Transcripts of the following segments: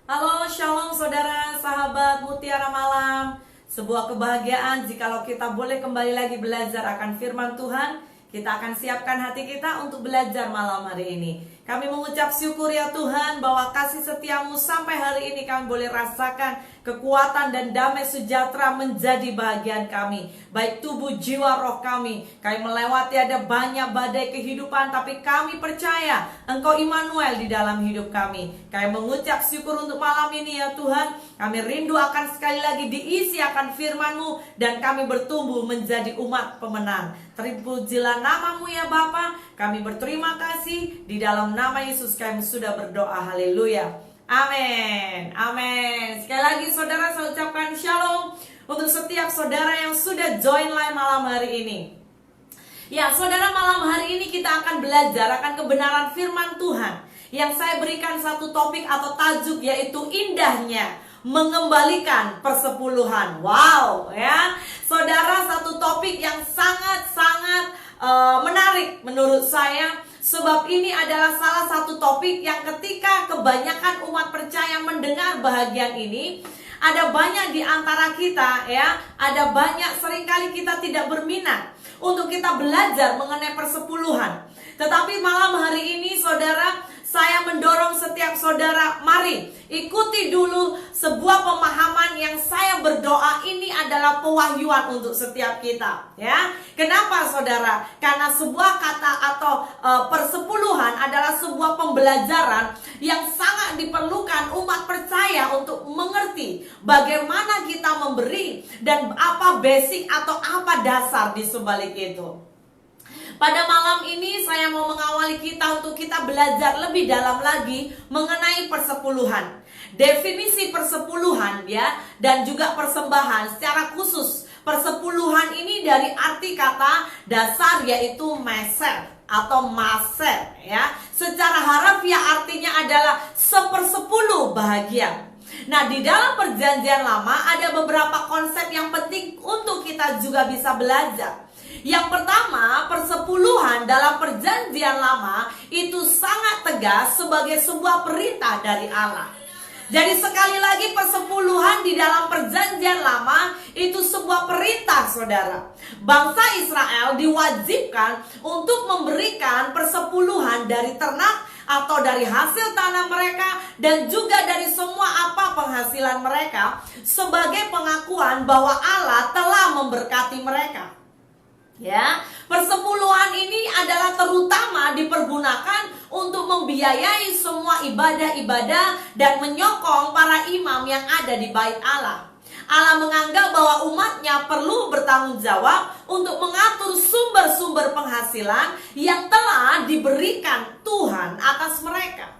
Halo, shalom saudara, sahabat Mutiara Malam. Sebuah kebahagiaan jikalau kita boleh kembali lagi belajar akan firman Tuhan. Kita akan siapkan hati kita untuk belajar malam hari ini. Kami mengucap syukur ya Tuhan bahwa kasih setiamu sampai hari ini kami boleh rasakan kekuatan dan damai sejahtera menjadi bahagian kami. Baik tubuh, jiwa, roh kami. Kami melewati ada banyak badai kehidupan, tapi kami percaya Engkau Immanuel di dalam hidup kami. Kami mengucap syukur untuk malam ini ya Tuhan. Kami rindu akan sekali lagi diisi akan firman-Mu dan kami bertumbuh menjadi umat pemenang. Terpujilah namamu ya Bapa. Kami berterima kasih. Di dalam nama Yesus kami sudah berdoa. Haleluya. Amin. Amin. Sekali lagi saudara, saya ucapkan shalom untuk setiap saudara yang sudah join live malam hari ini. Ya saudara, malam hari ini kita akan belajar akan kebenaran firman Tuhan. Yang saya berikan satu topik atau tajuk, yaitu indahnya mengembalikan persepuluhan. Wow ya saudara, satu topik yang sangat-sangat menarik menurut saya. Sebab ini adalah salah satu topik yang ketika kebanyakan umat percaya mendengar bahagian ini, ada banyak di antara kita ya, ada banyak seringkali kita tidak berminat untuk kita belajar mengenai persepuluhan. Tetapi malam hari ini saudara, saya mendorong setiap saudara, mari ikuti dulu sebuah pemahaman yang saya berdoa ini adalah pewahyuan untuk setiap kita ya. Kenapa saudara? Karena sebuah kata atau persepuluhan adalah sebuah pembelajaran yang sangat diperlukan umat percaya untuk mengerti bagaimana kita memberi dan apa basic atau apa dasar di sebalik itu. Pada malam ini saya mau mengawali kita untuk kita belajar lebih dalam lagi mengenai persepuluhan. Definisi persepuluhan ya, dan juga persembahan. Secara khusus persepuluhan ini dari arti kata dasar yaitu meser atau maser ya. Secara harafiah artinya adalah sepersepuluh bahagian. Nah, di dalam perjanjian lama ada beberapa konsep yang penting untuk kita juga bisa belajar. Yang pertama, persepuluhan dalam perjanjian lama itu sangat tegas sebagai sebuah perintah dari Allah. Jadi sekali lagi, persepuluhan di dalam perjanjian lama itu sebuah perintah saudara. Bangsa Israel diwajibkan untuk memberikan persepuluhan dari ternak atau dari hasil tanah mereka dan juga dari semua apa penghasilan mereka sebagai pengakuan bahwa Allah telah memberkati mereka. Ya, persepuluhan ini adalah terutama dipergunakan untuk membiayai semua ibadah-ibadah dan menyokong para imam yang ada di bait Allah. Allah menganggap bahwa umatnya perlu bertanggung jawab untuk mengatur sumber-sumber penghasilan yang telah diberikan Tuhan atas mereka.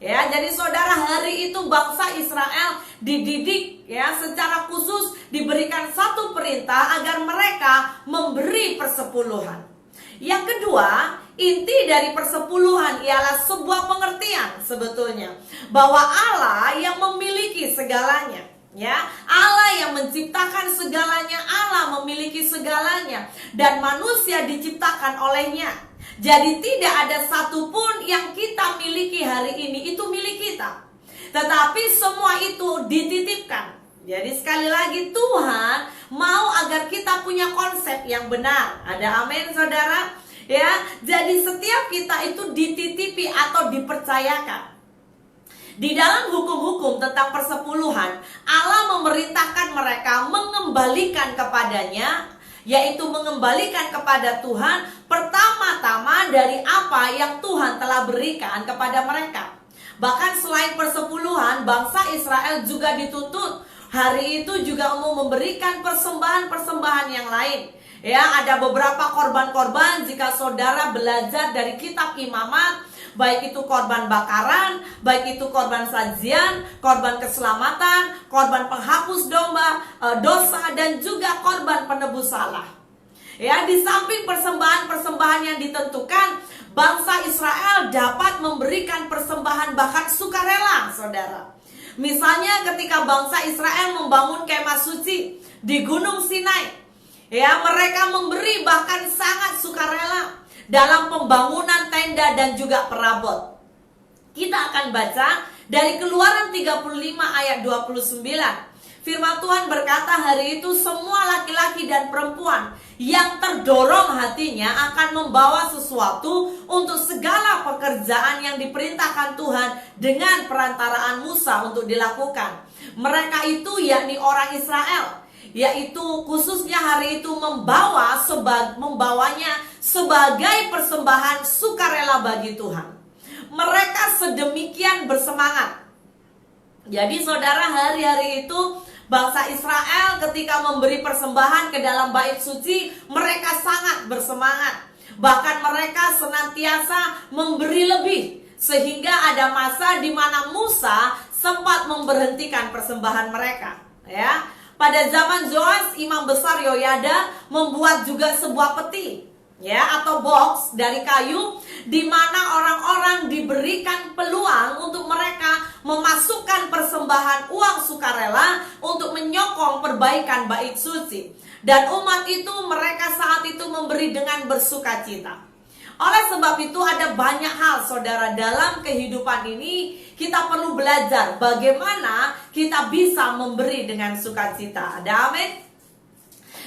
Ya, jadi saudara, hari itu bangsa Israel dididik ya, secara khusus diberikan satu perintah agar mereka memberi persepuluhan. Yang kedua, inti dari persepuluhan ialah sebuah pengertian sebetulnya bahwa Allah yang memiliki segalanya. Ya, Allah yang menciptakan segalanya, Allah memiliki segalanya dan manusia diciptakan olehnya. Jadi tidak ada satupun yang kita miliki hari ini itu milik kita, tetapi semua itu dititipkan. Jadi sekali lagi, Tuhan mau agar kita punya konsep yang benar. Ada amin saudara? Ya, jadi setiap kita itu dititipi atau dipercayakan. Di dalam hukum-hukum tentang persepuluhan, Allah memerintahkan mereka mengembalikan kepadanya, yaitu mengembalikan kepada Tuhan pertama-tama dari apa yang Tuhan telah berikan kepada mereka. Bahkan selain persepuluhan, bangsa Israel juga dituntut hari itu juga mau memberikan persembahan-persembahan yang lain. Ya, ada beberapa korban-korban jika saudara belajar dari kitab Imamat, baik itu korban bakaran, baik itu korban sajian, korban keselamatan, korban penghapus dosa, dan juga korban penebus salah. Ya, di samping persembahan-persembahan yang ditentukan, bangsa Israel dapat memberikan persembahan bahkan sukarela, saudara. Misalnya ketika bangsa Israel membangun kemah suci di Gunung Sinai, ya, mereka memberi bahkan sangat sukarela dalam pembangunan tenda dan juga perabot. Kita akan baca Dari Keluaran 35 ayat 29. Firman Tuhan berkata, hari itu semua laki-laki dan perempuan yang terdorong hatinya akan membawa sesuatu untuk segala pekerjaan yang diperintahkan Tuhan dengan perantaraan Musa untuk dilakukan. Mereka itu yakni orang Israel, yaitu khususnya hari itu membawanya sebagai persembahan sukarela bagi Tuhan. Mereka sedemikian bersemangat. Jadi saudara, hari-hari itu bangsa Israel ketika memberi persembahan ke dalam bait suci, mereka sangat bersemangat. Bahkan mereka senantiasa memberi lebih, sehingga ada masa di mana Musa sempat memberhentikan persembahan mereka. Ya, pada zaman Yoas, imam besar Yoyada membuat juga sebuah peti, ya, atau box dari kayu, di mana orang-orang diberikan peluang untuk mereka memasukkan persembahan uang sukarela untuk menyokong perbaikan bait suci. Dan umat itu, mereka saat itu memberi dengan bersukacita. Oleh sebab itu ada banyak hal saudara dalam kehidupan ini kita perlu belajar bagaimana kita bisa memberi dengan sukacita. Ada amin?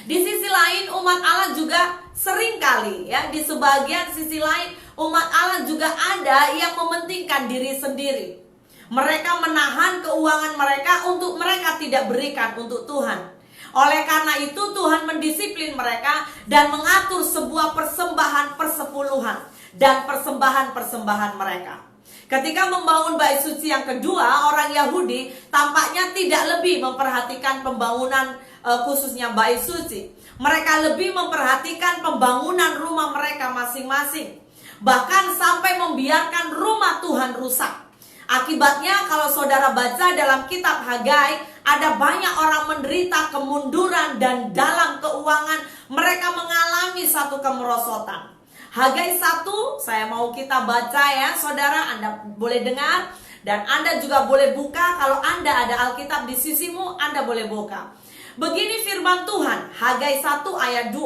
Di sisi lain umat Allah juga seringkali, ya, di sebagian sisi lain umat Allah juga ada yang mementingkan diri sendiri. Mereka menahan keuangan mereka untuk mereka tidak berikan untuk Tuhan. Oleh karena itu Tuhan mendisiplin mereka dan mengatur sebuah persembahan persepuluhan dan persembahan-persembahan mereka. Ketika membangun bait suci yang kedua, orang Yahudi tampaknya tidak lebih memperhatikan pembangunan khususnya bait suci. Mereka lebih memperhatikan pembangunan rumah mereka masing-masing. Bahkan sampai membiarkan rumah Tuhan rusak. Akibatnya kalau saudara baca dalam kitab Hagai, ada banyak orang menderita kemunduran dan dalam keuangan mereka mengalami satu kemerosotan. Hagai 1, saya mau kita baca ya saudara, Anda boleh dengar dan Anda juga boleh buka. Kalau Anda ada Alkitab di sisimu, Anda boleh buka. Begini firman Tuhan, Hagai 1 ayat 2,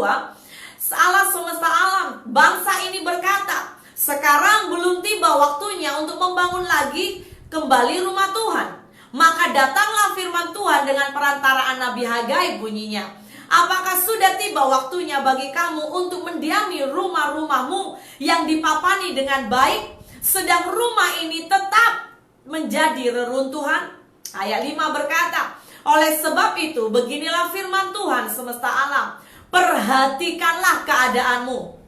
Allah semesta alam, bangsa ini berkata, sekarang belum tiba waktunya untuk membangun lagi kembali rumah Tuhan. Maka datanglah firman Tuhan dengan perantaraan Nabi Hagai, bunyinya, apakah sudah tiba waktunya bagi kamu untuk mendiami rumah-rumahmu yang dipapani dengan baik, sedang rumah ini tetap menjadi reruntuhan? Ayat 5 berkata, oleh sebab itu beginilah firman Tuhan semesta alam, perhatikanlah keadaanmu.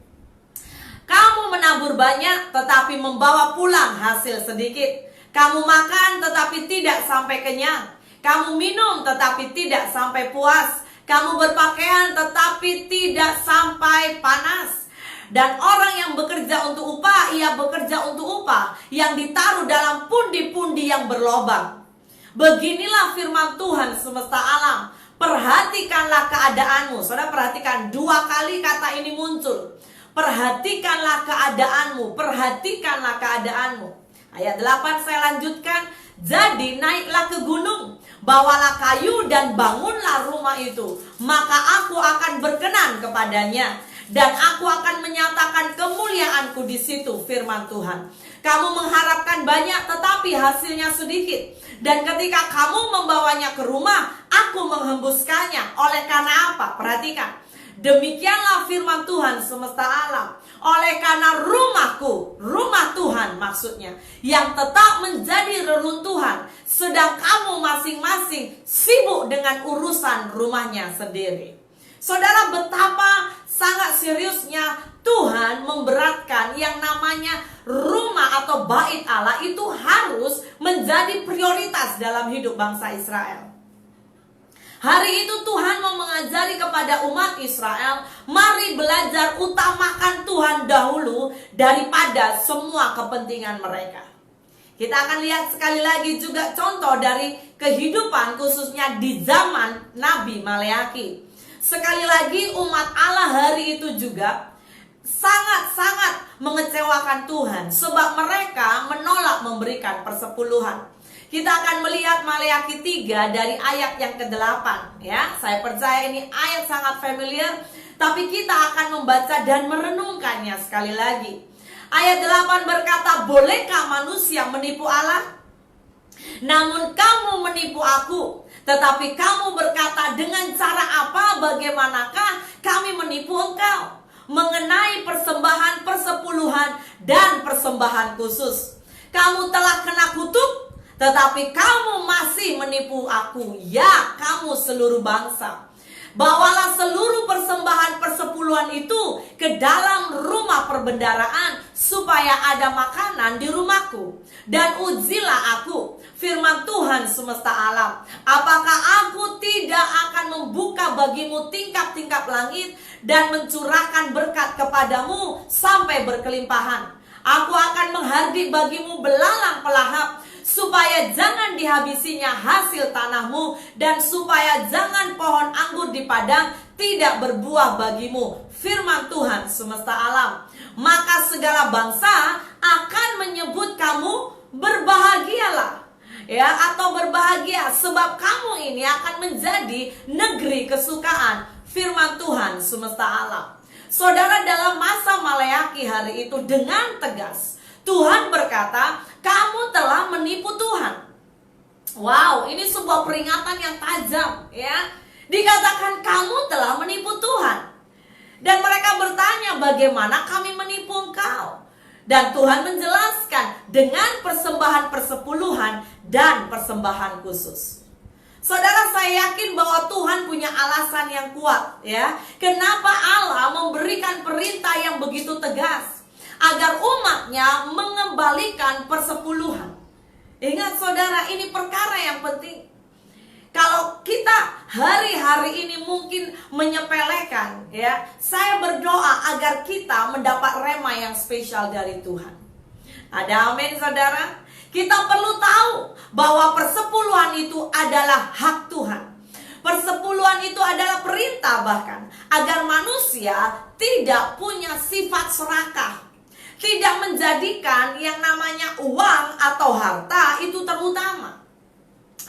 Kamu menabur banyak tetapi membawa pulang hasil sedikit. Kamu makan tetapi tidak sampai kenyang. Kamu minum tetapi tidak sampai puas. Kamu berpakaian tetapi tidak sampai panas. Dan orang yang bekerja untuk upah, ia bekerja untuk upah yang ditaruh dalam pundi-pundi yang berlobang. Beginilah firman Tuhan semesta alam, perhatikanlah keadaanmu. Saudara perhatikan, 2 kali kata ini muncul. Perhatikanlah keadaanmu, perhatikanlah keadaanmu. Ayat 8 saya lanjutkan. Jadi naiklah ke gunung, bawalah kayu dan bangunlah rumah itu, maka aku akan berkenan kepadanya dan aku akan menyatakan kemuliaanku di situ, firman Tuhan. Kamu mengharapkan banyak tetapi hasilnya sedikit, dan ketika kamu membawanya ke rumah, aku menghembuskannya. Oleh karena apa? Perhatikan. Demikianlah firman Tuhan semesta alam, oleh karena rumahku, rumah Tuhan maksudnya, yang tetap menjadi reruntuhan, sedang kamu masing-masing sibuk dengan urusan rumahnya sendiri. Saudara, betapa sangat seriusnya Tuhan memberatkan yang namanya rumah atau bait Allah itu harus menjadi prioritas dalam hidup bangsa Israel. Hari itu Tuhan mau mengajari kepada umat Israel, mari belajar utamakan Tuhan dahulu daripada semua kepentingan mereka. Kita akan lihat sekali lagi juga contoh dari kehidupan khususnya di zaman Nabi Maleaki. Sekali lagi umat Allah hari itu juga sangat-sangat mengecewakan Tuhan sebab mereka menolak memberikan persepuluhan. Kita akan melihat Maleaki 3 dari ayat yang ke-8 ya. Saya percaya ini ayat sangat familiar, tapi kita akan membaca dan merenungkannya sekali lagi. Ayat 8 berkata, bolehkah manusia menipu Allah? Namun kamu menipu aku. Tetapi kamu berkata, dengan cara apa, bagaimanakah kami menipu engkau? Mengenai persembahan persepuluhan dan persembahan khusus. Kamu telah kena kutuk, tetapi kamu masih menipu aku. Ya, kamu seluruh bangsa. Bawalah seluruh persembahan persepuluhan itu ke dalam rumah perbendaharaan, supaya ada makanan di rumahku. Dan ujilah aku, firman Tuhan semesta alam, apakah aku tidak akan membuka bagimu tingkap-tingkap langit dan mencurahkan berkat kepadamu sampai berkelimpahan. Aku akan menghardik bagimu belalang pelahap, supaya jangan dihabisinya hasil tanahmu, dan supaya jangan pohon anggur di padang tidak berbuah bagimu, firman Tuhan semesta alam. Maka segala bangsa akan menyebut kamu berbahagialah, ya, atau berbahagia, sebab kamu ini akan menjadi negeri kesukaan, firman Tuhan semesta alam. Saudara, dalam masa Maleaki hari itu dengan tegas Tuhan berkata, kamu telah menipu Tuhan. Wow, ini sebuah peringatan yang tajam, ya. Dikatakan kamu telah menipu Tuhan. Dan mereka bertanya, bagaimana kami menipu engkau? Dan Tuhan menjelaskan, dengan persembahan persepuluhan dan persembahan khusus. Saudara, saya yakin bahwa Tuhan punya alasan yang kuat, ya. Kenapa Allah memberikan perintah yang begitu tegas agar umatnya mengembalikan persepuluhan. Ingat saudara, ini perkara yang penting. Kalau kita hari-hari ini mungkin menyepelekan, ya, saya berdoa agar kita mendapat rema yang spesial dari Tuhan. Ada amin saudara? Kita perlu tahu bahwa persepuluhan itu adalah hak Tuhan. Persepuluhan itu adalah perintah bahkan, agar manusia tidak punya sifat serakah. Tidak menjadikan yang namanya uang atau harta itu terutama.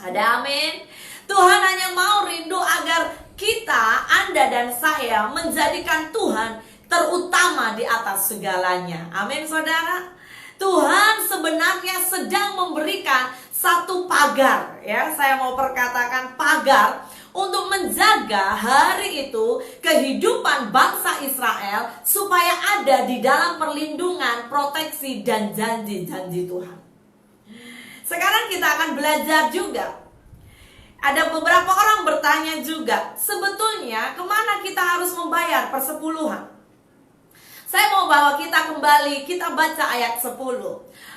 Ada amin? Tuhan hanya mau rindu agar kita, Anda dan saya, menjadikan Tuhan terutama di atas segalanya. Amin saudara? Tuhan sebenarnya sedang memberikan satu pagar, ya, saya mau perkatakan pagar, untuk menjaga hari itu kehidupan bangsa Israel supaya ada di dalam perlindungan, proteksi, dan janji-janji Tuhan. Sekarang kita akan belajar juga. Ada beberapa orang bertanya juga, sebetulnya kemana kita harus membayar persepuluhan? Saya mau bawa kita kembali, kita baca ayat 10.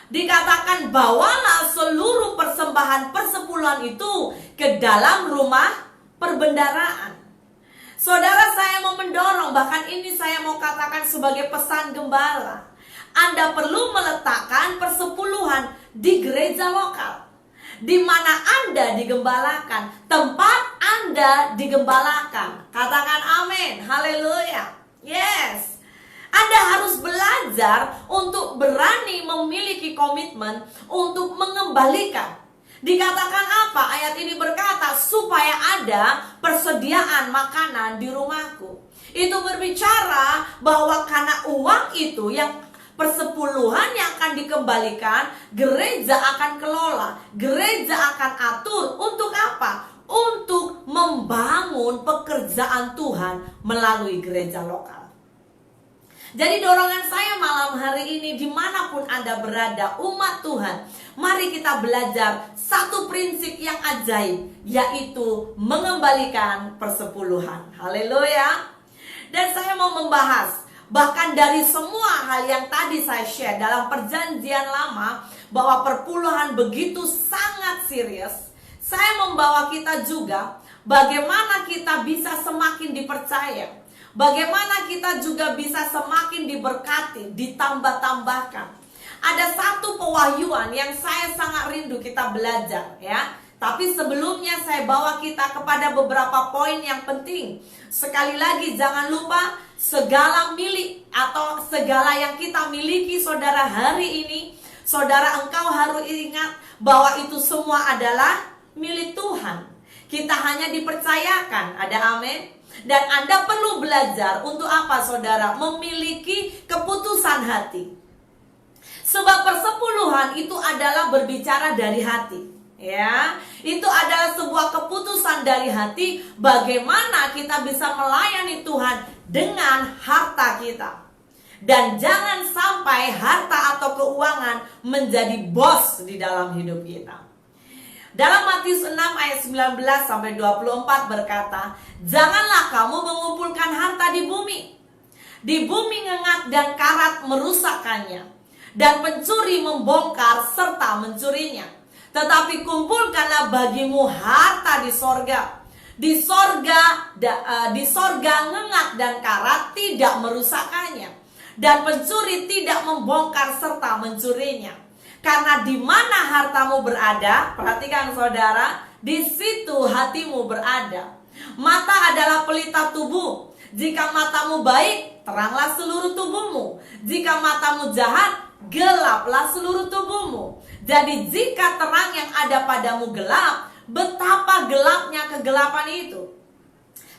Dikatakan, bawalah seluruh persembahan persepuluhan itu ke dalam rumah perbendaharaan. Saudara, saya mau mendorong, bahkan ini saya mau katakan sebagai pesan gembala. Anda perlu meletakkan persepuluhan di gereja lokal, di mana Anda digembalakan, tempat Anda digembalakan. Katakan amin, haleluya. Yes. Anda harus belajar untuk berani memiliki komitmen untuk mengembalikan. Dikatakan apa? Ayat ini berkata, supaya ada persediaan makanan di rumahku. Itu berbicara bahwa karena uang itu yang persepuluhan yang akan dikembalikan, gereja akan kelola, gereja akan atur. Untuk apa? Untuk membangun pekerjaan Tuhan melalui gereja lokal. Jadi dorongan saya malam hari ini, dimanapun Anda berada, umat Tuhan, mari kita belajar satu prinsip yang ajaib, yaitu mengembalikan persepuluhan. Haleluya. Dan saya mau membahas, bahkan dari semua hal yang tadi saya share dalam perjanjian lama, bahwa perpuluhan begitu sangat serius, saya membawa kita juga bagaimana kita bisa semakin dipercaya, bagaimana kita juga bisa semakin diberkati, ditambah-tambahkan. Ada satu pewahyuan yang saya sangat rindu kita belajar, ya. Tapi sebelumnya saya bawa kita kepada beberapa poin yang penting. Sekali lagi, jangan lupa, segala milik atau segala yang kita miliki saudara hari ini, saudara, engkau harus ingat bahwa itu semua adalah milik Tuhan. Kita hanya dipercayakan, ada amin? Dan Anda perlu belajar untuk apa saudara? Memiliki keputusan hati. Sebab persepuluhan itu adalah berbicara dari hati. Ya, itu adalah sebuah keputusan dari hati bagaimana kita bisa melayani Tuhan dengan harta kita. Dan jangan sampai harta atau keuangan menjadi bos di dalam hidup kita. Dalam Matius 6 ayat 19 sampai 24 berkata, "Janganlah kamu mengumpulkan harta di bumi. Di bumi ngengat dan karat merusakkannya, dan pencuri membongkar serta mencurinya. Tetapi kumpulkanlah bagimu harta di sorga. Di sorga ngengat dan karat tidak merusakkannya, dan pencuri tidak membongkar serta mencurinya. Karena di mana hartamu berada," perhatikan saudara, "di situ hatimu berada. Mata adalah pelita tubuh. Jika matamu baik, teranglah seluruh tubuhmu. Jika matamu jahat, gelaplah seluruh tubuhmu. Jadi jika terang yang ada padamu gelap, betapa gelapnya kegelapan itu.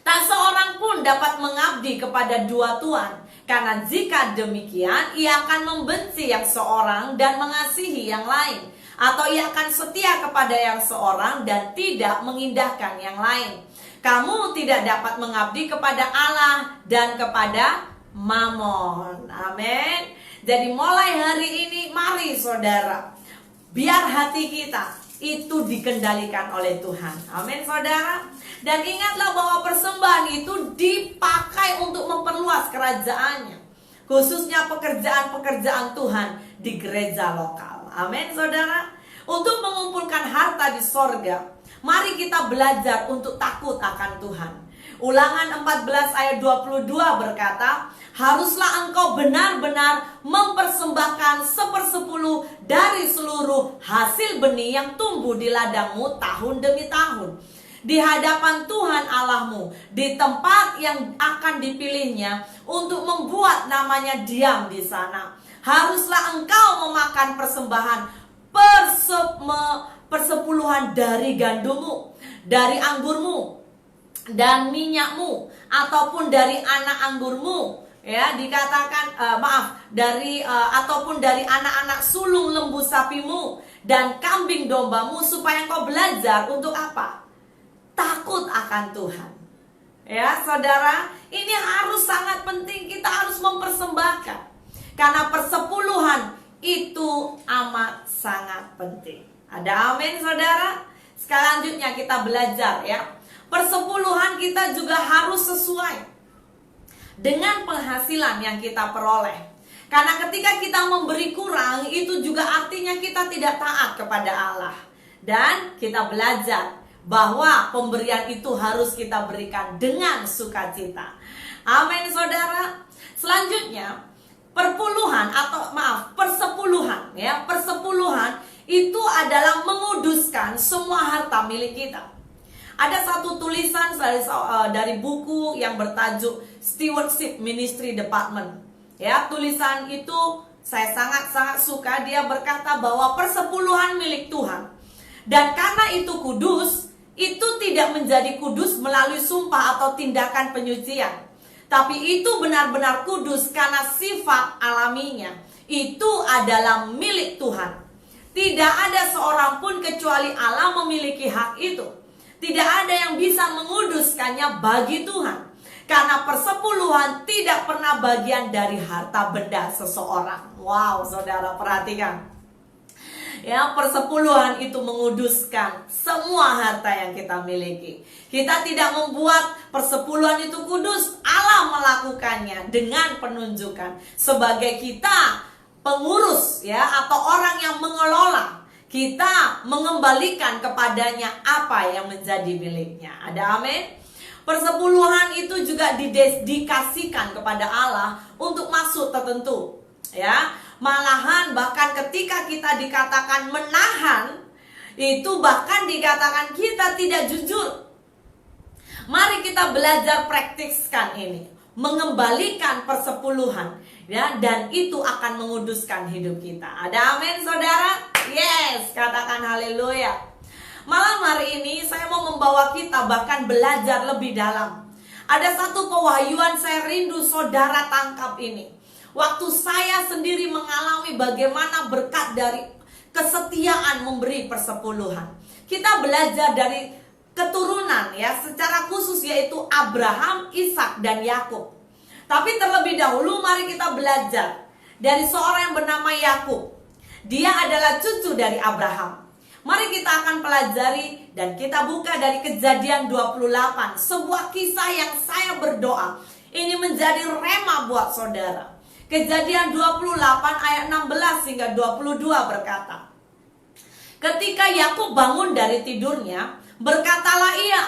Tak seorang pun dapat mengabdi kepada dua tuan. Karena jika demikian, ia akan membenci yang seorang dan mengasihi yang lain. Atau ia akan setia kepada yang seorang dan tidak mengindahkan yang lain. Kamu tidak dapat mengabdi kepada Allah dan kepada Mamon." Amin. Jadi mulai hari ini, mari saudara, biar hati kita itu dikendalikan oleh Tuhan. Amin saudara. Dan ingatlah bahwa persembahan itu dipakai untuk memperluas kerajaannya, khususnya pekerjaan-pekerjaan Tuhan di gereja lokal. Amin saudara. Untuk mengumpulkan harta di sorga, mari kita belajar untuk takut akan Tuhan. Ulangan 14 ayat 22 berkata, "Haruslah engkau benar-benar mempersembahkan 1/10 dari seluruh hasil benih yang tumbuh di ladangmu tahun demi tahun, di hadapan Tuhan Allahmu, di tempat yang akan dipilihnya untuk membuat namanya diam di sana. Haruslah engkau memakan persembahan persepuluhan dari gandummu, dari anggurmu, dan minyakmu, ataupun dari anak anggurmu." Ya, dikatakan ataupun dari anak-anak sulung lembu sapimu dan kambing dombamu, supaya engkau belajar untuk apa? Takut akan Tuhan. Ya, saudara, ini harus sangat penting, kita harus mempersembahkan. Karena persepuluhan itu amat sangat penting. Ada amin saudara? Selanjutnya kita belajar ya. Persepuluhan kita juga harus sesuai dengan penghasilan yang kita peroleh. Karena ketika kita memberi kurang, itu juga artinya kita tidak taat kepada Allah. Dan kita belajar bahwa pemberian itu harus kita berikan dengan sukacita. Amin saudara. Selanjutnya, persepuluhan ya. Persepuluhan itu adalah menguduskan semua harta milik kita. Ada satu tulisan dari buku yang bertajuk Stewardship Ministry Department. Ya, tulisan itu saya sangat-sangat suka. Dia berkata bahwa persepuluhan milik Tuhan. Dan karena itu kudus, itu tidak menjadi kudus melalui sumpah atau tindakan penyucian. Tapi itu benar-benar kudus karena sifat alaminya. Itu adalah milik Tuhan. Tidak ada seorang pun kecuali Allah memiliki hak itu. Tidak ada yang bisa menguduskannya bagi Tuhan. Karena persepuluhan tidak pernah bagian dari harta benda seseorang. Wow, saudara perhatikan. Ya, persepuluhan itu menguduskan semua harta yang kita miliki. Kita tidak membuat persepuluhan itu kudus, Allah melakukannya dengan penunjukan sebagai kita pengurus ya, atau orang yang mengelola. Kita mengembalikan kepadanya apa yang menjadi miliknya. Ada amin? Persepuluhan itu juga dikasihkan kepada Allah untuk maksud tertentu ya. Malahan bahkan ketika kita dikatakan menahan, itu bahkan dikatakan kita tidak jujur. Mari kita belajar praktiskan ini, mengembalikan persepuluhan ya, dan itu akan menguduskan hidup kita. Ada amin saudara? Yes, katakan haleluya. Malam hari ini saya mau membawa kita bahkan belajar lebih dalam. Ada satu pewahyuan saya rindu saudara tangkap ini. Waktu saya sendiri mengalami bagaimana berkat dari kesetiaan memberi persepuluhan. kita belajar dari keturunan ya, secara khusus yaitu Abraham, Ishak dan Yakub. Tapi terlebih dahulu mari kita belajar dari seorang yang bernama Yakub. Dia adalah cucu dari Abraham. Mari kita akan pelajari dan kita buka dari Kejadian 28, sebuah kisah yang saya berdoa ini menjadi rema buat saudara. Kejadian 28 ayat 16 hingga 22 berkata, ketika Yakub bangun dari tidurnya, berkatalah ia,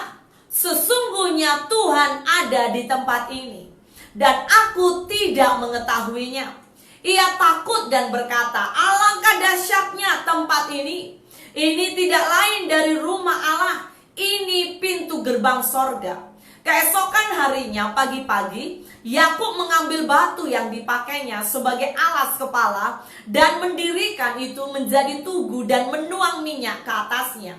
sesungguhnya Tuhan ada di tempat ini, dan aku tidak mengetahuinya. Ia takut dan berkata, alangkah dahsyatnya tempat ini. Ini tidak lain dari rumah Allah. Ini pintu gerbang sorga. Keesokan harinya pagi-pagi, Yakub mengambil batu yang dipakainya sebagai alas kepala dan mendirikan itu menjadi tugu dan menuang minyak ke atasnya.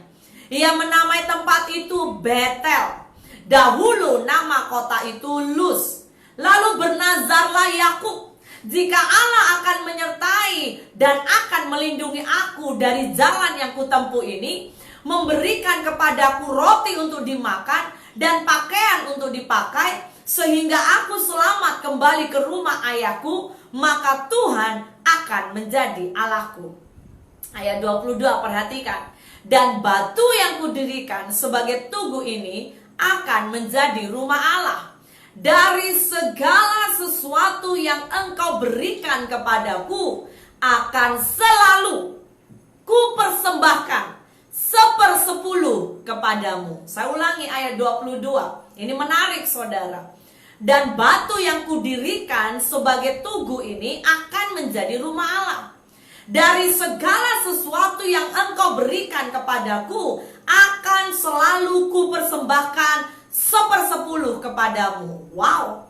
Ia menamai tempat itu Betel. Dahulu nama kota itu Luz. Lalu bernazarlah Yakub, jika Allah akan menyertai dan akan melindungi aku dari jalan yang kutempuh ini, memberikan kepadaku roti untuk dimakan dan pakaian untuk dipakai, sehingga aku selamat kembali ke rumah ayahku, maka Tuhan akan menjadi Allahku. Ayat 22 perhatikan. Dan batu yang kudirikan sebagai tugu ini akan menjadi rumah Allah. Dari segala sesuatu yang engkau berikan kepadaku akan selalu kupersembahkan 1/10 kepadamu. Saya ulangi ayat 22. Ini menarik saudara. Dan batu yang kudirikan sebagai tugu ini akan menjadi rumah Allah. Dari segala sesuatu yang engkau berikan kepadaku akan selalu kupersembahkan 1/10 kepadamu. Wow.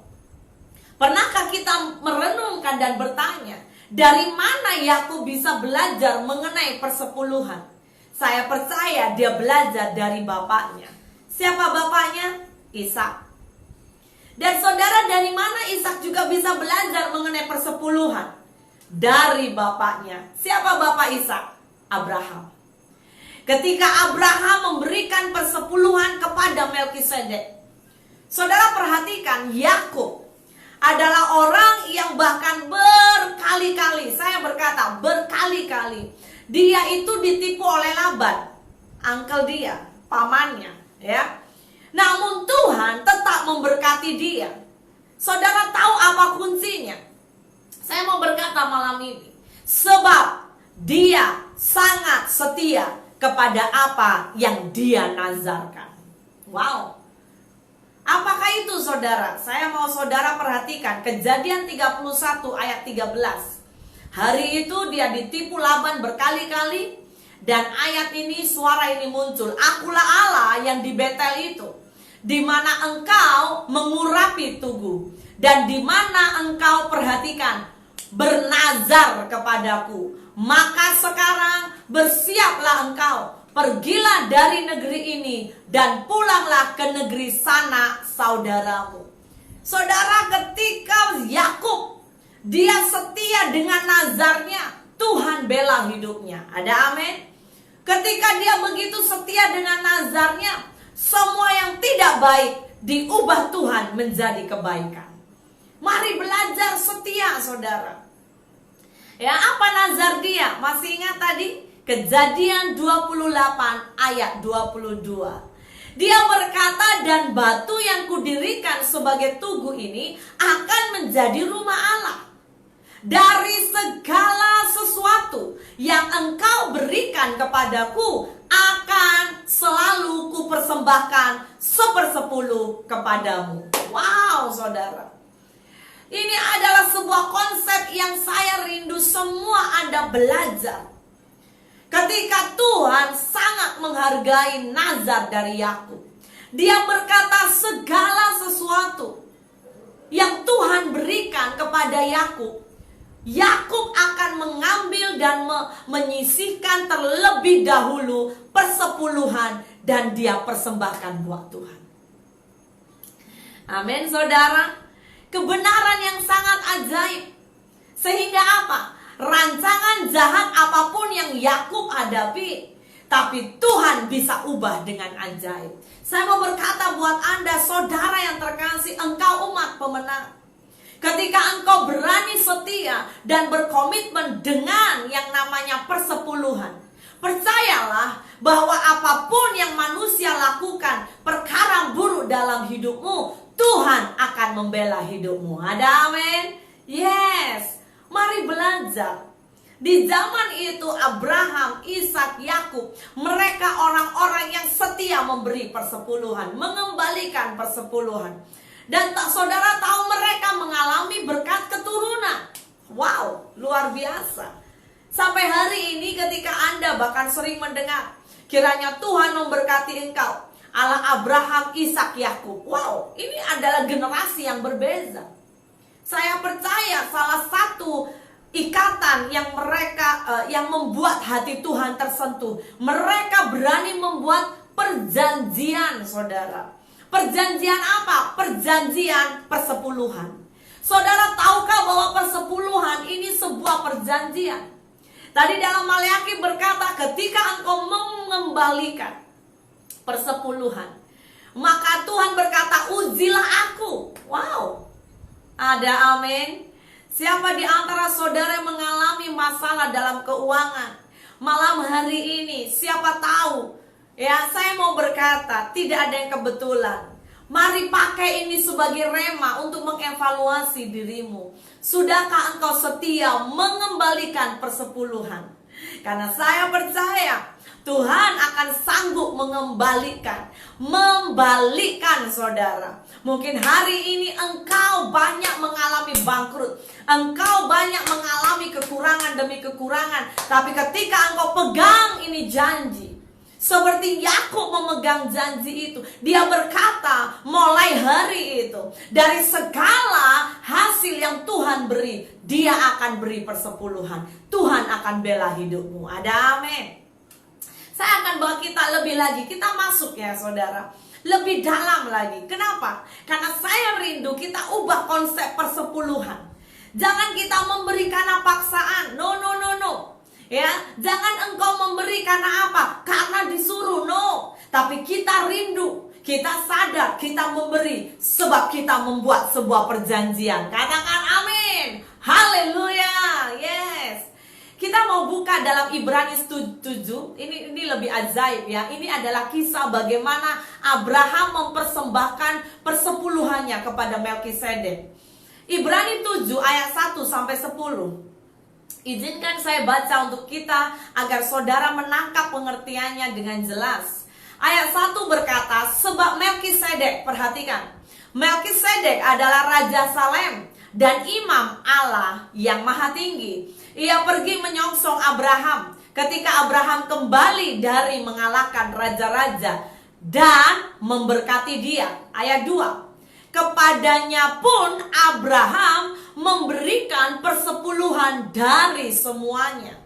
Pernahkah kita merenungkan dan bertanya, dari mana Yakub bisa belajar mengenai persepuluhan? Saya percaya dia belajar dari bapaknya. Siapa bapaknya? Ishak. Dan saudara, dari mana Ishak juga bisa belajar mengenai persepuluhan? Dari bapaknya. Siapa bapak Ishak? Abraham. Ketika Abraham memberikan persepuluhan kepada Melkisedek, saudara perhatikan, Yakub adalah orang yang bahkan berkali-kali, saya berkata berkali-kali, dia itu ditipu oleh Laban, uncle dia, pamannya, ya. Namun Tuhan tetap memberkati dia. Saudara tahu apa kuncinya? Saya mau berkata malam ini, sebab dia sangat setia kepada apa yang dia nazarkan. Wow. Apakah itu saudara? Saya mau saudara perhatikan Kejadian 31 ayat 13. Hari itu dia ditipu Laban berkali-kali, dan ayat ini, suara ini muncul, akulah Allah yang di Betel itu, di mana engkau mengurapi tugu, dan di mana engkau perhatikan bernazar kepadaku. Maka sekarang bersiaplah engkau, pergilah dari negeri ini dan pulanglah ke negeri sana saudaramu. Saudara, ketika Yakub dia setia dengan nazarnya, Tuhan bela hidupnya. Ada amin? Ketika dia begitu setia dengan nazarnya, semua yang tidak baik diubah Tuhan menjadi kebaikan. Mari belajar setia saudara. Ya, apa nazar dia? Masih ingat tadi? Kejadian 28 ayat 22. Dia berkata, dan batu yang kudirikan sebagai tugu ini akan menjadi rumah Allah. Dari segala sesuatu yang engkau berikan kepadaku akan selalu kupersembahkan 1/10 kepadamu. Wow saudara. Ini adalah sebuah konsep yang saya rindu semua Anda belajar. Ketika Tuhan sangat menghargai nazar dari Yakub. Dia berkata segala sesuatu yang Tuhan berikan kepada Yakub, Yakub akan mengambil dan menyisihkan terlebih dahulu persepuluhan dan dia persembahkan buat Tuhan. Amin saudara. Kebenaran yang sangat ajaib. Sehingga apa? Rancangan jahat apapun yang Yakub hadapi, tapi Tuhan bisa ubah dengan ajaib. Saya mau berkata buat Anda, saudara yang terkasih, engkau umat pemenang. Ketika engkau berani setia dan berkomitmen dengan yang namanya persepuluhan, percayalah bahwa apapun yang manusia lakukan, perkara buruk dalam hidupmu, Tuhan akan membela hidupmu. Ada amin? Yes. Mari belajar. Di zaman itu Abraham, Ishak, Yakub, mereka orang-orang yang setia memberi persepuluhan, mengembalikan persepuluhan. Dan saudara tahu mereka mengalami berkat keturunan. Wow, luar biasa. Sampai hari ini ketika Anda bahkan sering mendengar, kiranya Tuhan memberkati engkau, Allah Abraham, Ishak, Yakub. Wow, ini adalah generasi yang berbeza. Saya percaya salah satu ikatan yang mereka yang membuat hati Tuhan tersentuh, mereka berani membuat perjanjian, saudara. Perjanjian apa? Perjanjian persepuluhan. Saudara tahukah bahwa persepuluhan ini sebuah perjanjian? Tadi dalam Maleakhi berkata, ketika engkau mengembalikan persepuluhan, maka Tuhan berkata, ujilah aku. Wow. Ada amin. Siapa di antara saudara yang mengalami masalah dalam keuangan malam hari ini? Siapa tahu? Ya, saya mau berkata, tidak ada yang kebetulan. Mari pakai ini sebagai rema untuk mengevaluasi dirimu. Sudahkah engkau setia mengembalikan persepuluhan? Karena saya percaya Tuhan akan sanggup membalikkan saudara. Mungkin hari ini engkau banyak mengalami bangkrut, engkau banyak mengalami kekurangan demi kekurangan. Tapi ketika engkau pegang ini janji, seperti Yakub memegang janji itu, dia berkata mulai hari itu, dari segala hasil yang Tuhan beri, dia akan beri persepuluhan. Tuhan akan bela hidupmu. Ada amin. Saya akan bawa kita lebih lagi, kita masuk ya saudara, lebih dalam lagi. Kenapa? Karena saya rindu kita ubah konsep persepuluhan. Jangan kita memberi karena paksaan. No. Ya, jangan engkau memberi karena apa? Karena disuruh. No. Tapi kita rindu, kita sadar, kita memberi sebab kita membuat sebuah perjanjian. Katakan amin. Haleluya. Yes. Kita mau buka dalam Ibrani 7. Ini lebih ajaib ya. Ini adalah kisah bagaimana Abraham mempersembahkan persepuluhannya kepada Melkisedek. Ibrani 7 ayat 1 sampai 10. Izinkan saya baca untuk kita agar saudara menangkap pengertiannya dengan jelas. Ayat 1 berkata, sebab Melkisedek, perhatikan, Melkisedek adalah Raja Salem dan imam Allah yang maha tinggi. Ia pergi menyongsong Abraham ketika Abraham kembali dari mengalahkan raja-raja dan memberkati dia. Ayat 2. Kepadanya pun Abraham memberikan persepuluhan dari semuanya.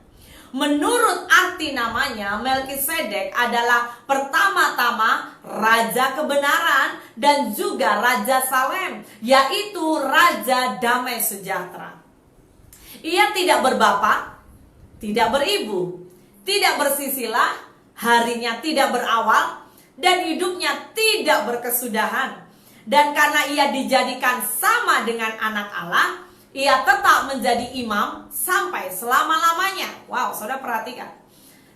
Menurut arti namanya, Melkisedek adalah pertama-tama Raja Kebenaran dan juga Raja Salem, yaitu Raja Damai Sejahtera. Ia tidak berbapak, tidak beribu, tidak bersisilah, harinya tidak berawal, dan hidupnya tidak berkesudahan. Dan karena ia dijadikan sama dengan anak Allah, ia tetap menjadi imam sampai selama-lamanya. Wow, saudara perhatikan.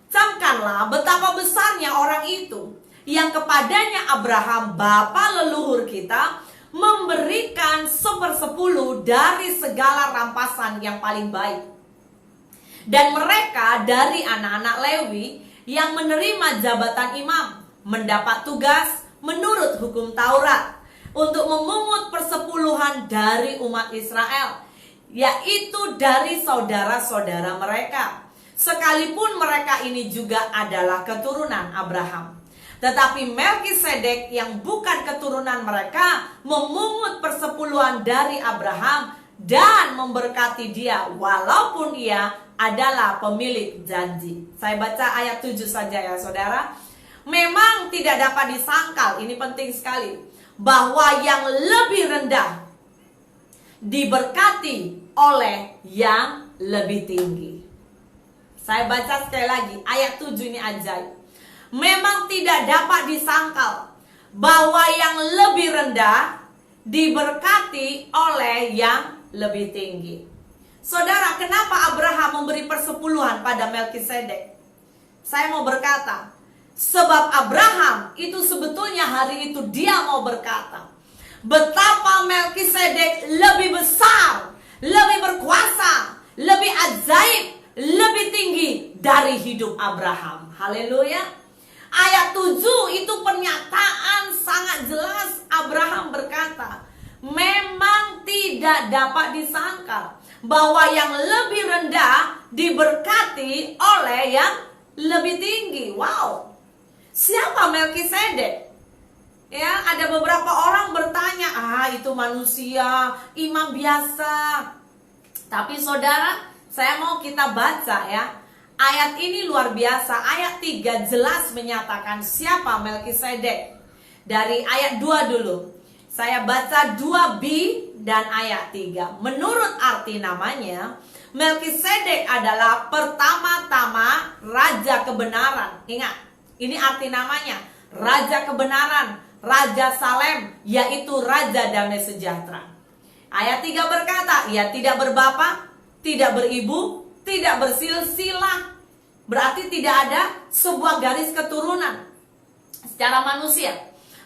Camkanlah betapa besarnya orang itu yang kepadanya Abraham, bapa leluhur kita, memberikan 1/10 dari segala rampasan yang paling baik. Dan mereka dari anak-anak Lewi yang menerima jabatan imam mendapat tugas menurut hukum Taurat untuk memungut persepuluhan dari umat Israel, yaitu dari saudara-saudara mereka, sekalipun mereka ini juga adalah keturunan Abraham. Tetapi Melkisedek yang bukan keturunan mereka memungut persepuluhan dari Abraham dan memberkati dia walaupun ia adalah pemilik janji. Saya baca ayat 7 saja ya saudara. Memang tidak dapat disangkal, ini penting sekali, bahwa yang lebih rendah diberkati oleh yang lebih tinggi. Saya baca sekali lagi, ayat 7 ini ajaib. memang tidak dapat disangkal bahwa yang lebih rendah diberkati oleh yang lebih tinggi. Saudara, kenapa Abraham memberi persepuluhan pada Melkisedek? Saya mau berkata, sebab Abraham itu sebetulnya hari itu dia mau berkata, betapa Melkisedek lebih besar, lebih berkuasa, lebih ajaib, lebih tinggi dari hidup Abraham. Haleluya. Ayat 7 itu pernyataan sangat jelas. Abraham berkata, memang tidak dapat disangkal bahwa yang lebih rendah diberkati oleh yang lebih tinggi. Wow. Siapa Melkisedek? Ya, ada beberapa orang bertanya, itu manusia, imam biasa. Tapi saudara, saya mau kita baca ya. Ayat ini luar biasa. Ayat 3 jelas menyatakan siapa Melkisedek. Dari ayat 2 dulu. Saya baca 2b dan ayat 3. Menurut arti namanya, Melkisedek adalah pertama-tama Raja Kebenaran. Ingat, ini arti namanya. Raja Kebenaran, Raja Salem, yaitu Raja Damai Sejahtera. Ayat 3 berkata, ia tidak berbapa, tidak beribu, tidak bersilsilah. Berarti tidak ada sebuah garis keturunan secara manusia.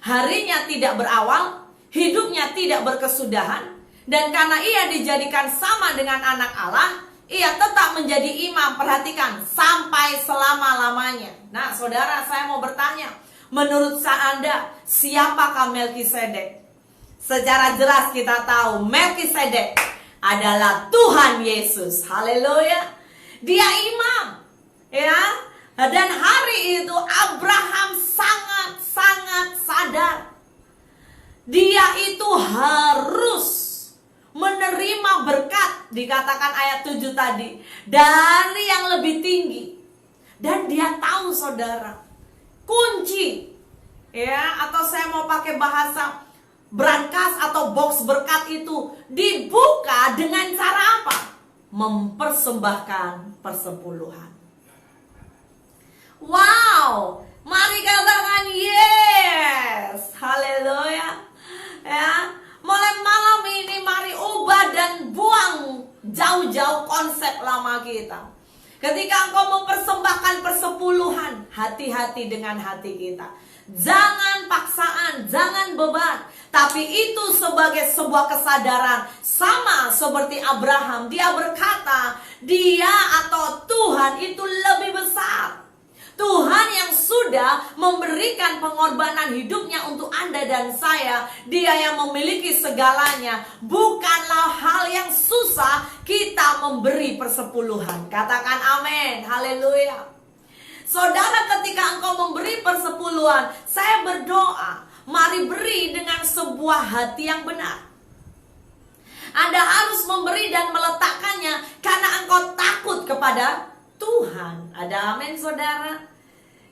Harinya tidak berawal, hidupnya tidak berkesudahan. Dan karena ia dijadikan sama dengan anak Allah, ia tetap menjadi imam, perhatikan, sampai selama-lamanya. Nah saudara, saya mau bertanya, menurut Anda, siapakah Melkisedek? Secara jelas kita tahu Melkisedek adalah Tuhan Yesus. Haleluya. Dia imam. Ya. Dan hari itu Abraham sangat-sangat sadar. Dia itu harus menerima berkat, dikatakan ayat 7 tadi, dari yang lebih tinggi. Dan dia tahu saudara, kunci, ya, atau saya mau pakai bahasa brankas atau box berkat itu dibuka dengan cara apa? Mempersembahkan persepuluhan. Wow, mari katakan yes, haleluya. Ya, mulai malam ini mari ubah dan buang jauh-jauh konsep lama kita. Ketika engkau mempersembahkan persepuluhan, hati-hati dengan hati kita. Jangan paksaan, jangan beban. Tapi itu sebagai sebuah kesadaran. Sama seperti Abraham, dia berkata, dia atau Tuhan itu lebih besar. Tuhan yang sudah memberikan pengorbanan hidupnya untuk Anda dan saya. Dia yang memiliki segalanya. Bukanlah hal yang susah kita memberi persepuluhan. Katakan amin, haleluya. Saudara, ketika engkau memberi persepuluhan, saya berdoa, mari beri dengan sebuah hati yang benar. Anda harus memberi dan meletakkannya karena engkau takut kepada Tuhan. Ada amin saudara.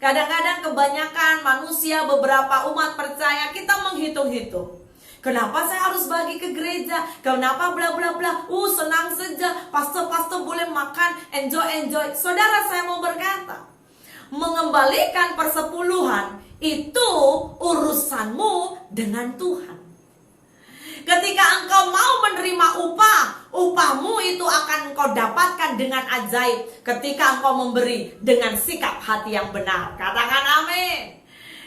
Kadang-kadang kebanyakan manusia, beberapa umat percaya, kita menghitung-hitung. Kenapa saya harus bagi ke gereja? Kenapa bla bla bla? Senang saja, pastor boleh makan, enjoy. Saudara, saya mau berkata, mengembalikan persepuluhan itu urusanmu dengan Tuhan. Ketika engkau mau menerima upahmu itu akan engkau dapatkan dengan ajaib ketika engkau memberi dengan sikap hati yang benar. Katakan amin.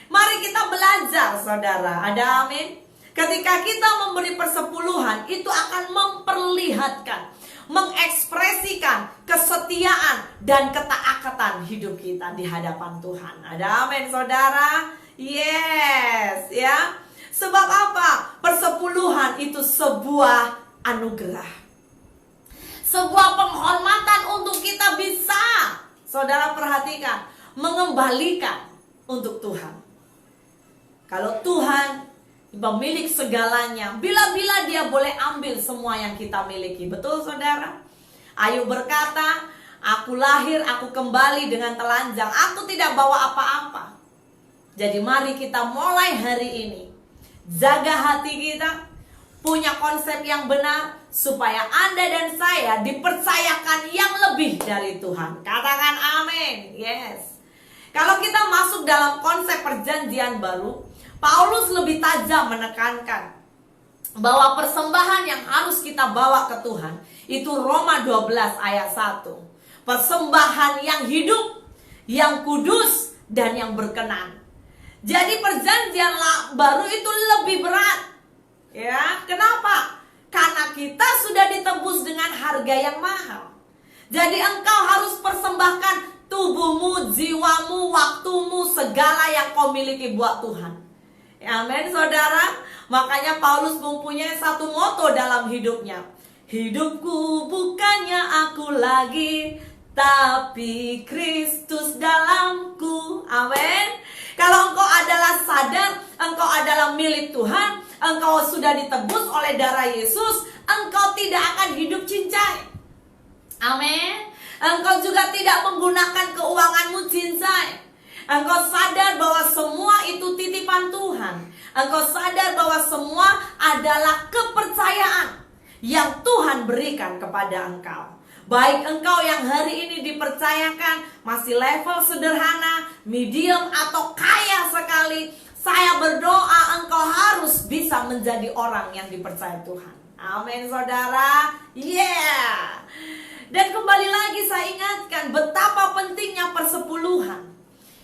Mari kita belajar saudara. Ada amin. Ketika kita memberi persepuluhan, itu akan memperlihatkan, mengekspresikan kesetiaan dan ketaatan hidup kita di hadapan Tuhan. Ada amin saudara. Yes, ya. Sebab apa? Persepuluhan itu sebuah anugerah, sebuah penghormatan untuk kita bisa, saudara perhatikan, mengembalikan untuk Tuhan. Kalau Tuhan pemilik segalanya, bila-bila dia boleh ambil semua yang kita miliki. Betul saudara? Ayub berkata, aku lahir, aku kembali dengan telanjang, aku tidak bawa apa-apa. Jadi mari kita mulai hari ini jaga hati kita, punya konsep yang benar, supaya Anda dan saya dipercayakan yang lebih dari Tuhan. Katakan amin. Yes. Kalau kita masuk dalam konsep perjanjian baru, Paulus lebih tajam menekankan bahwa persembahan yang harus kita bawa ke Tuhan itu Roma 12 ayat 1. Persembahan yang hidup, yang kudus, dan yang berkenan. Jadi perjanjian baru itu lebih berat. Ya, kenapa? Karena kita sudah ditebus dengan harga yang mahal. Jadi engkau harus persembahkan tubuhmu, jiwamu, waktumu, segala yang kau miliki buat Tuhan. Amin, saudara. Makanya Paulus mempunyai satu moto dalam hidupnya. Hidupku bukannya aku lagi, tapi Kristus dalamku. Amin. Kalau engkau adalah sadar, engkau adalah milik Tuhan, engkau sudah ditebus oleh darah Yesus, engkau tidak akan hidup cincai. Amin. Engkau juga tidak menggunakan keuanganmu cincai. Engkau sadar bahwa semua itu titipan Tuhan. Engkau sadar bahwa semua adalah kepercayaan yang Tuhan berikan kepada engkau. Baik engkau yang hari ini dipercayakan masih level sederhana, medium, atau kaya sekali, saya berdoa engkau harus bisa menjadi orang yang dipercaya Tuhan. Amin, saudara. Yeah. Dan kembali lagi saya ingatkan betapa pentingnya persepuluhan.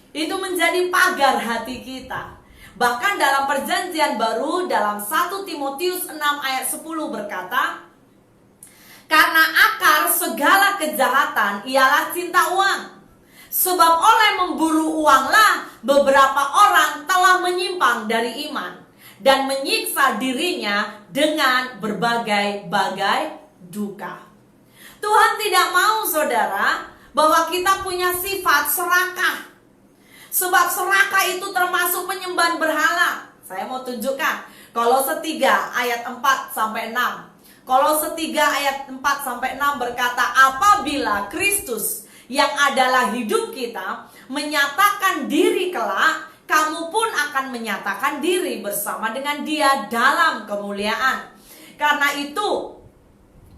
Itu menjadi pagar hati kita. Bahkan dalam perjanjian baru, dalam 1 Timotius 6 ayat 10 berkata, karena akar segala kejahatan ialah cinta uang. Sebab oleh memburu uanglah beberapa orang telah menyimpang dari iman dan menyiksa dirinya dengan berbagai-bagai duka. Tuhan tidak mau, saudara, bahwa kita punya sifat serakah. Sebab serakah itu termasuk penyembahan berhala. Saya mau tunjukkan Kolose 3 ayat 4-6. Kolose 3 ayat 4-6 berkata, apabila Kristus yang adalah hidup kita menyatakan diri kelak, kamu pun akan menyatakan diri bersama dengan Dia dalam kemuliaan. Karena itu,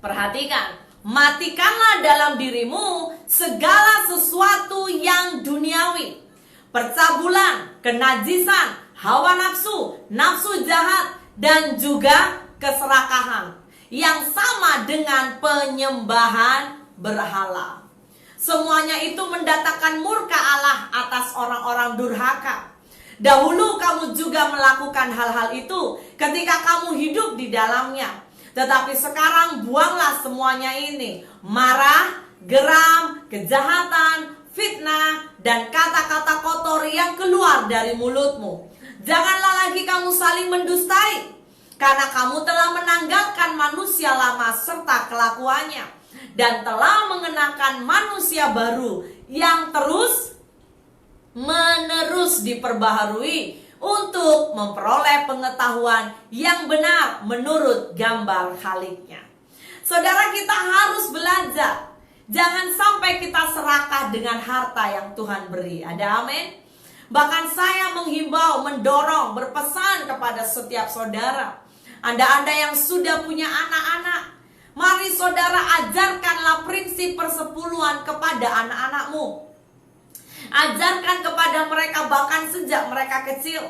perhatikan, matikanlah dalam dirimu segala sesuatu yang duniawi, percabulan, kenajisan, hawa nafsu, nafsu jahat, dan juga keserakahan yang sama dengan penyembahan berhala. Semuanya itu mendatangkan murka Allah atas orang-orang durhaka. Dahulu kamu juga melakukan hal-hal itu ketika kamu hidup di dalamnya. Tetapi sekarang buanglah semuanya ini: marah, geram, kejahatan, fitnah, dan kata-kata kotor yang keluar dari mulutmu. Janganlah lagi kamu saling mendustai, karena kamu telah menanggalkan manusia lama serta kelakuannya, dan telah mengenakan manusia baru yang terus menerus diperbaharui untuk memperoleh pengetahuan yang benar menurut gambar Khaliknya. Saudara, kita harus belajar. Jangan sampai kita serakah dengan harta yang Tuhan beri. Ada amin? Bahkan saya menghimbau, mendorong, berpesan kepada setiap saudara. Anda yang sudah punya anak-anak, mari saudara ajarkanlah prinsip persepuluhan kepada anak-anakmu. Ajarkan kepada mereka bahkan sejak mereka kecil.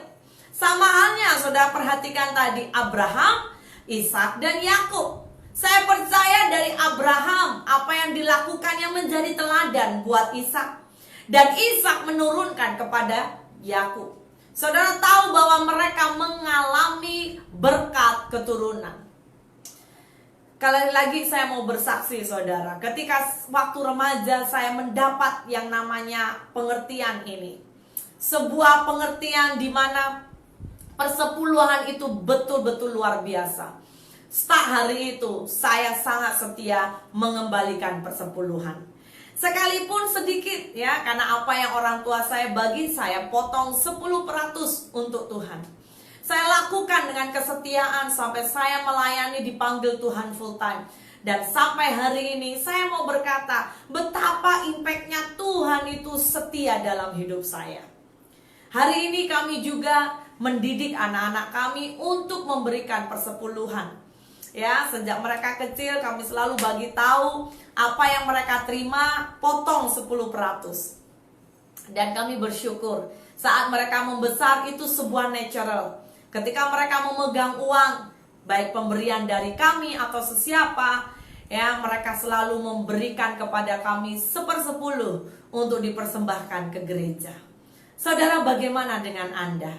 Sama halnya saudara perhatikan tadi Abraham, Ishak, dan Yakub. Saya percaya dari Abraham apa yang dilakukannya menjadi teladan buat Ishak, dan Ishak menurunkan kepada Yakub. Saudara tahu bahwa mereka mengalami berkat keturunan. Kali lagi saya mau bersaksi, saudara, ketika waktu remaja saya mendapat yang namanya pengertian ini. Sebuah pengertian di mana persepuluhan itu betul-betul luar biasa. Start hari itu saya sangat setia mengembalikan persepuluhan. Sekalipun sedikit ya, karena apa yang orang tua saya bagi, saya potong 10% untuk Tuhan. Saya lakukan dengan kesetiaan sampai saya melayani dipanggil Tuhan full time. Dan sampai hari ini saya mau berkata betapa impactnya Tuhan itu setia dalam hidup saya. Hari ini kami juga mendidik anak-anak kami untuk memberikan persepuluhan. Ya, sejak mereka kecil kami selalu bagi tahu apa yang mereka terima, potong 10%. Dan kami bersyukur saat mereka membesar itu sebuah natural. Ketika mereka memegang uang, baik pemberian dari kami atau sesiapa, ya, mereka selalu memberikan kepada kami 1/10 untuk dipersembahkan ke gereja. Saudara, bagaimana dengan Anda?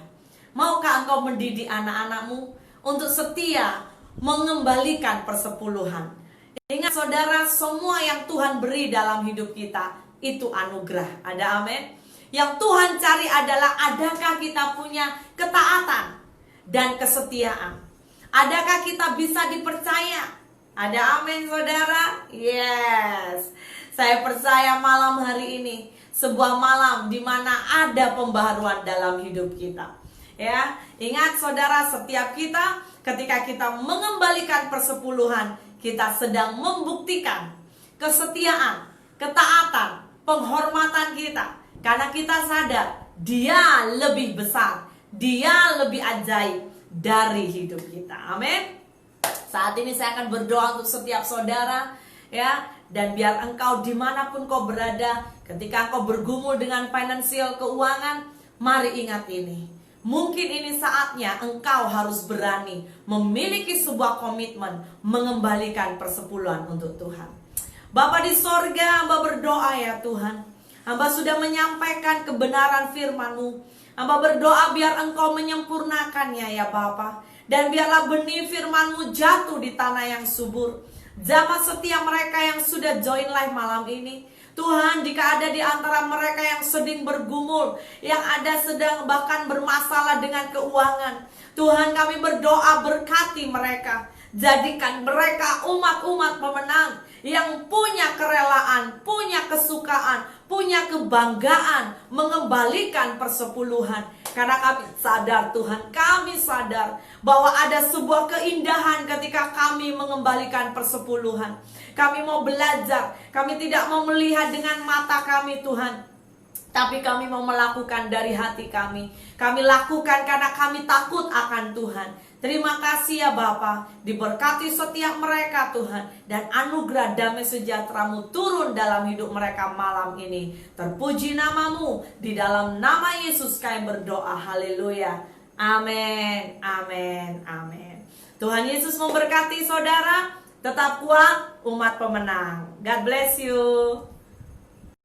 Maukah engkau mendidik anak-anakmu untuk setia mengembalikan persepuluhan? Ingat saudara, semua yang Tuhan beri dalam hidup kita itu anugerah. Ada amin? Yang Tuhan cari adalah adakah kita punya ketaatan dan kesetiaan? Adakah kita bisa dipercaya? Ada amin saudara? Yes. Saya percaya malam hari ini sebuah malam di mana ada pembaharuan dalam hidup kita. Ya, ingat saudara, setiap kita ketika kita mengembalikan persepuluhan, kita sedang membuktikan kesetiaan, ketaatan, penghormatan kita. Karena kita sadar Dia lebih besar, Dia lebih ajaib dari hidup kita. Amin. Saat ini saya akan berdoa untuk setiap saudara, ya. Dan biar engkau dimanapun kau berada, ketika engkau bergumul dengan finansial keuangan, mari ingat ini. Mungkin ini saatnya engkau harus berani memiliki sebuah komitmen mengembalikan persepuluhan untuk Tuhan. Bapa di sorga, hamba berdoa ya Tuhan. Hamba sudah menyampaikan kebenaran firman-Mu. Hamba berdoa biar Engkau menyempurnakannya ya Bapa. Dan biarlah benih firman-Mu jatuh di tanah yang subur. Jamah setiap mereka yang sudah join live malam ini. Tuhan, jika ada di antara mereka yang sedang bergumul, yang ada sedang bahkan bermasalah dengan keuangan, Tuhan, kami berdoa berkati mereka. Jadikan mereka umat-umat pemenang yang punya kerelaan, punya kesukaan, punya kebanggaan mengembalikan persepuluhan. Karena kami sadar Tuhan, kami sadar bahwa ada sebuah keindahan ketika kami mengembalikan persepuluhan. Kami mau belajar, kami tidak mau melihat dengan mata kami Tuhan, tapi kami mau melakukan dari hati kami. Kami lakukan karena kami takut akan Tuhan. Terima kasih ya Bapa, diberkati setiap mereka Tuhan, dan anugerah damai sejahtera-Mu turun dalam hidup mereka malam ini. Terpuji nama-Mu, di dalam nama Yesus kami berdoa, haleluya, amin, amin, amin. Tuhan Yesus memberkati saudara, tetap kuat, umat pemenang. God bless you.